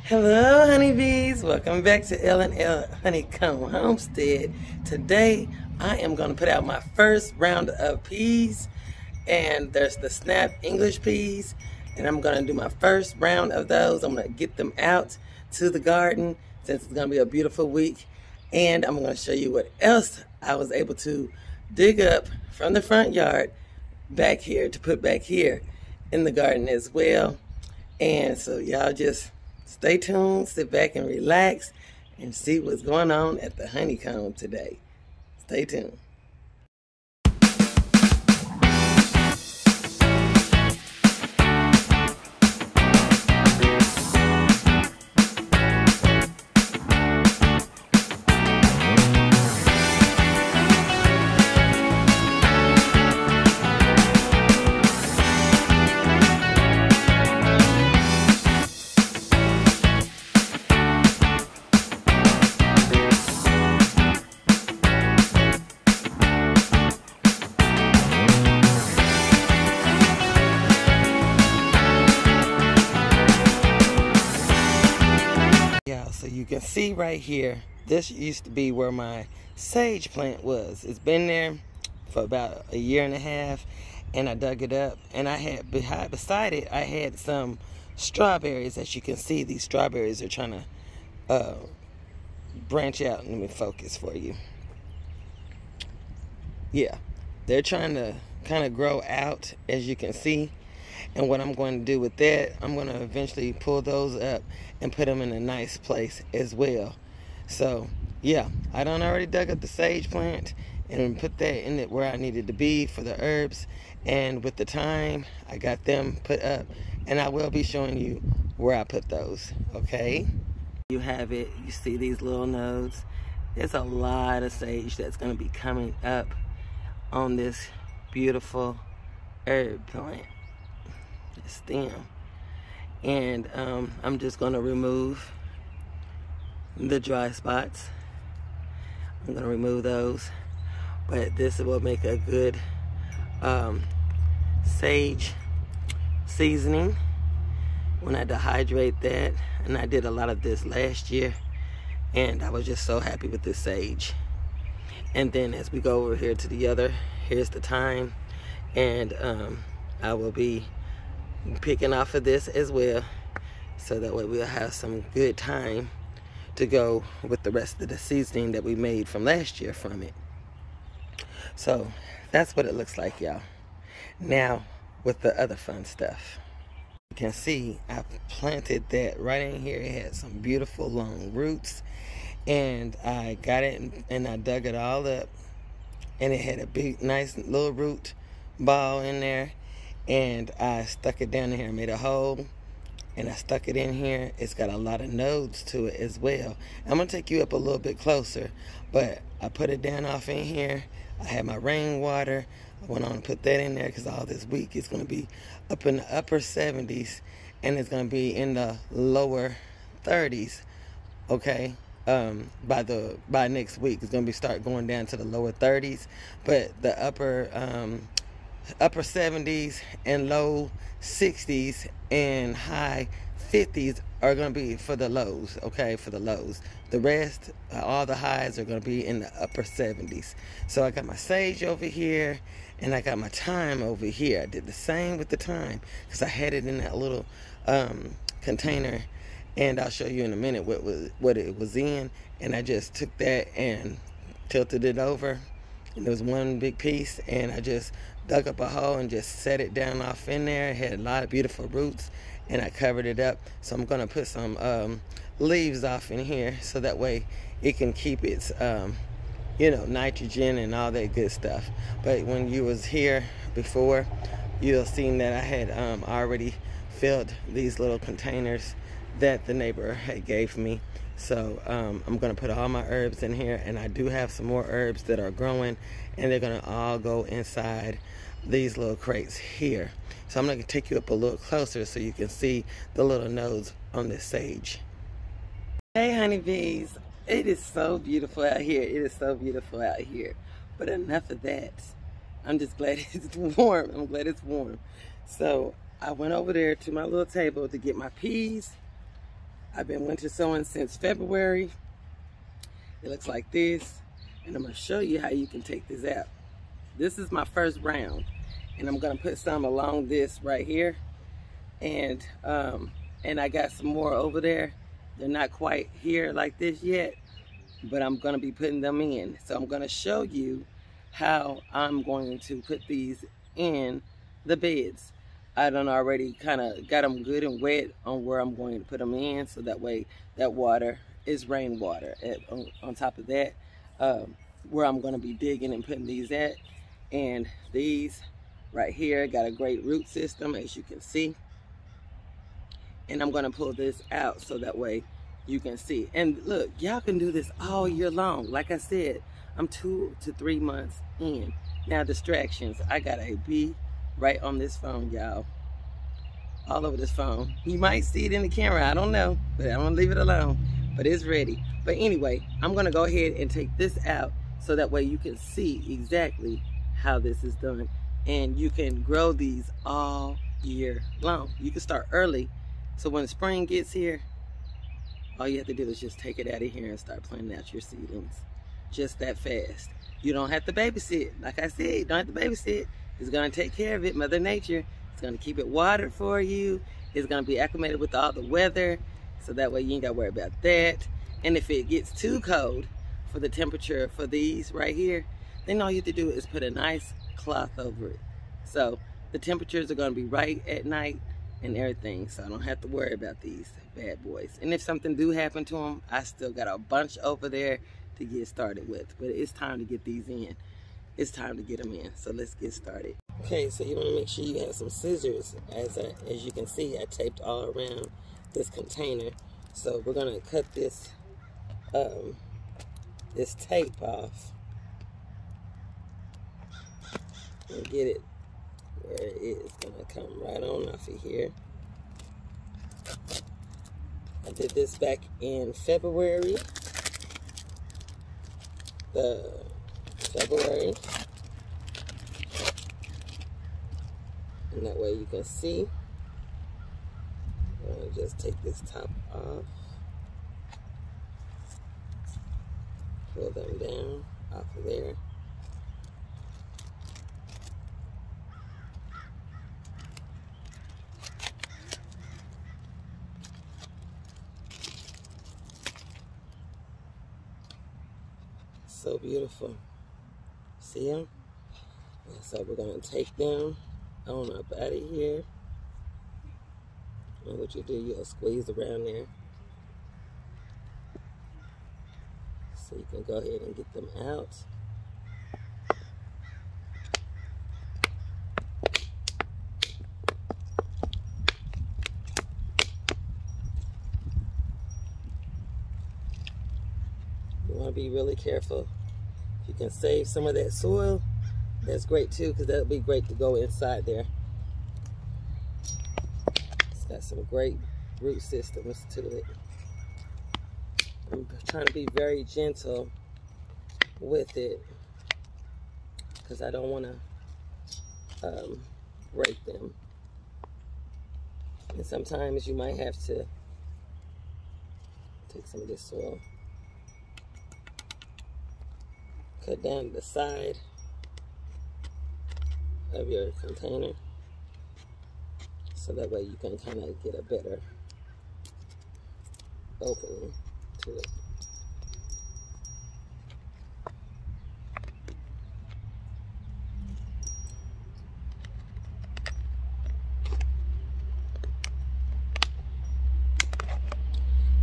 Hello honeybees, welcome back to L&L Honeycomb Homestead. Today I am going to put out my first round of peas, and there's the Snap English peas, and I'm going to do my first round of those. I'm going to get them out to the garden since it's going to be a beautiful week, and I'm going to show you what else I was able to dig up from the front yard back here to put back here in the garden as well. And so y'all just stay tuned, sit back and relax, and see what's going on at the honeycomb today. Stay tuned. So you can see right here, this used to be where my sage plant was. It's been there for about a year and a half, and I dug it up, and I had beside it I had some strawberries. As you can see, these strawberries are trying to branch out. Let me focus for you. Yeah, they're trying to kind of grow out, as you can see. And what I'm going to do with that, I'm going to eventually pull those up and put them in a nice place as well. So, yeah, I done already dug up the sage plant and put that in it where I needed to be for the herbs. And with the time, I got them put up. And I will be showing you where I put those, okay? You have it. You see these little nodes. There's a lot of sage that's going to be coming up on this beautiful herb plant. Stem. And I'm just going to remove the dry spots. I'm going to remove those, but this will make a good sage seasoning when I dehydrate that. And I did a lot of this last year, and I was just so happy with this sage. And then as we go over here to the other, here's the thyme, and I will be picking off of this as well, so that way we'll have some good thyme to go with the rest of the seasoning that we made from last year from it. So that's what it looks like, y'all. Now with the other fun stuff, you can see I planted that right in here. It had some beautiful long roots, and I got it and I dug it all up, and it had a big nice little root ball in there. And I stuck it down in here, made a hole, and I stuck it in here. It's got a lot of nodes to it as well. I'm gonna take you up a little bit closer, but I put it down off in here. I had my rainwater. I went on and put that in there because all this week it's gonna be up in the upper 70s, and it's gonna be in the lower 30s. Okay, by next week it's gonna start going down to the lower 30s, but the upper 70s and low 60s and high 50s are going to be for the lows, okay, for the lows. The rest, all the highs are going to be in the upper 70s. So I got my sage over here, and I got my thyme over here. I did the same with the thyme because I had it in that little container, and I'll show you in a minute what it was in. And I just took that and tilted it over, and there was one big piece, and I just dug up a hole and just set it down off in there. It had a lot of beautiful roots, and I covered it up. So I'm gonna put some leaves off in here, so that way it can keep its you know, nitrogen and all that good stuff. But when you was here before, you'll seen that I had already filled these little containers that the neighbor had gave me. So I'm gonna put all my herbs in here, and I do have some more herbs that are growing, and they're gonna all go inside these little crates here. So I'm gonna take you up a little closer so you can see the little nodes on this sage. Hey honeybees, it is so beautiful out here. It is so beautiful out here. But enough of that. I'm just glad it's warm. I'm glad it's warm. So I went over there to my little table to get my peas. I've been winter sowing since February. It looks like this, and I'm gonna show you how you can take this out. This is my first round, and I'm gonna put some along this right here, and I got some more over there. They're not quite here like this yet, but I'm gonna be putting them in. So I'm gonna show you how I'm going to put these in the beds. I done already kind of got them good and wet on where I'm going to put them in, so that way that water is rainwater. On top of that, where I'm going to be digging and putting these at. And these right here got a great root system, as you can see. And I'm going to pull this out so that way you can see. And look, y'all can do this all year long. Like I said, I'm 2 to 3 months in. Now, distractions. I got a bee right on this phone, y'all. All over this phone. You might see it in the camera, I don't know, but I'm gonna leave it alone. But it's ready. But anyway, I'm gonna go ahead and take this out so that way you can see exactly how this is done. And you can grow these all year long. You can start early, so when spring gets here, all you have to do is just take it out of here and start planting out your seedlings. Just that fast. You don't have to babysit. Like I said, you don't have to babysit. It's gonna take care of it, Mother Nature. It's gonna keep it watered for you. It's gonna be acclimated with all the weather, so that way you ain't gotta worry about that. And if it gets too cold for the temperature for these right here, then all you have to do is put a nice cloth over it. So the temperatures are gonna be right at night and everything, so I don't have to worry about these bad boys. And if something do happen to them, I still got a bunch over there to get started with. But it's time to get these in. It's time to get them in, so let's get started. Okay, so you want to make sure you have some scissors. As you can see, I taped all around this container. So we're gonna cut this this tape off and get it where it is. Gonna come right on off of here. I did this back in February. And that way you can see. I'm gonna just take this top off, pull them down off of there. So beautiful. See them? And so we're gonna take them on up out of here. And what you do, you'll squeeze around there, so you can go ahead and get them out. You want to be really careful. If you can save some of that soil, that's great too, because that'll be great to go inside there. It's got some great root systems to it. I'm trying to be very gentle with it, because I don't want to break them. And sometimes you might have to take some of this soil, cut down the side of your container, so that way you can kind of get a better opening to it.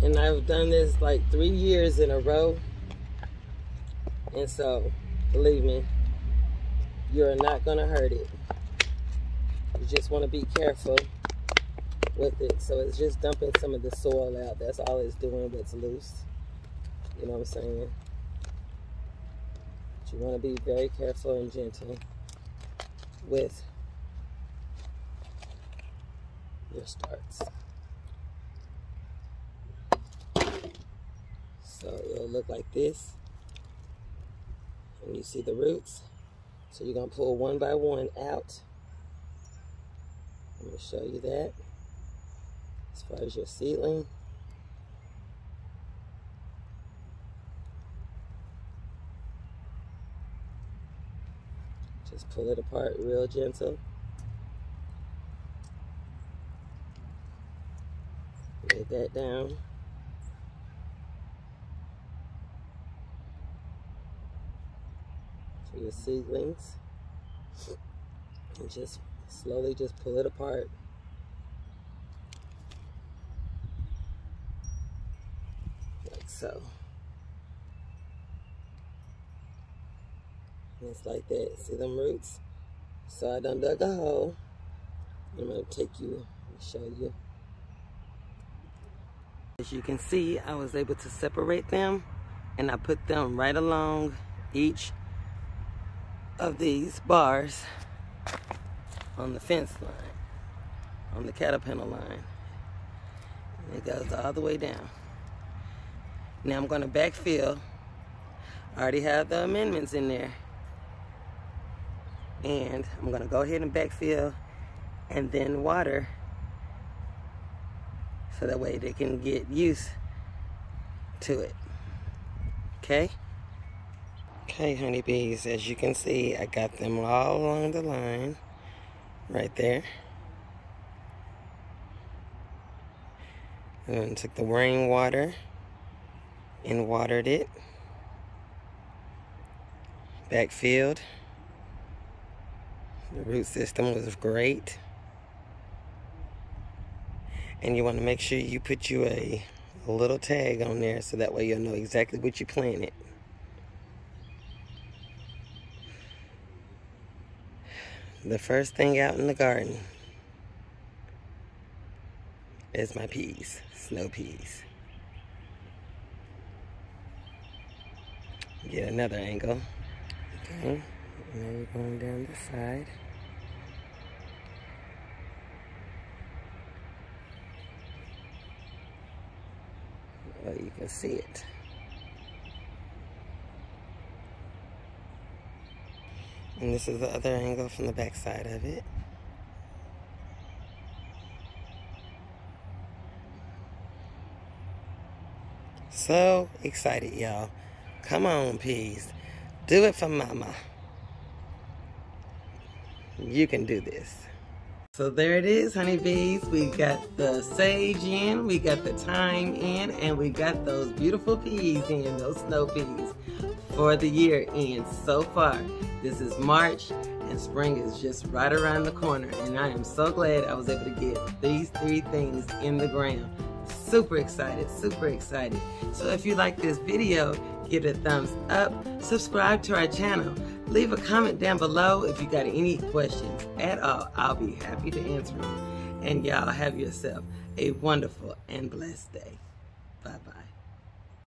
And I've done this like 3 years in a row, and so believe me, you're not gonna hurt it. You just want to be careful with it. So it's just dumping some of the soil out. That's all it's doing, what's loose. You know what I'm saying? But you want to be very careful and gentle with your starts. So it'll look like this. And you see the roots. So you're going to pull one by one out. I'm going to show you that. As far as your seedling, Just pull it apart real gentle. Lay that down. To your seedlings. And just slowly just pull it apart. Like so. And it's like that. See them roots? So I done dug a hole. I'm going to take you and show you. As you can see, I was able to separate them, and I put them right along each of these bars on the fence line, on the caterpillar line. And it goes all the way down. Now I'm going to backfill. I already have the amendments in there. And I'm going to go ahead and backfill and then water, so that way they can get used to it. Okay? Okay, honeybees, as you can see, I got them all along the line, right there. And took the rainwater and watered it. Backfilled. The root system was great. And you want to make sure you put you a little tag on there, so that way you'll know exactly what you planted. The first thing out in the garden is my peas, snow peas. Get another angle. Okay, now we're going down the side. Oh, you can see it. And this is the other angle from the back side of it. So excited, y'all. Come on, peas. Do it for mama. You can do this. So there it is, honeybees. We got the sage in, we got the thyme in, and we got those beautiful peas in, those snow peas, for the year end so far. This is March, and spring is just right around the corner, and I am so glad I was able to get these 3 things in the ground. Super excited, super excited. So if you like this video, give it a thumbs up, subscribe to our channel, leave a comment down below if you got any questions at all. I'll be happy to answer them. And y'all have yourself a wonderful and blessed day. Bye-bye.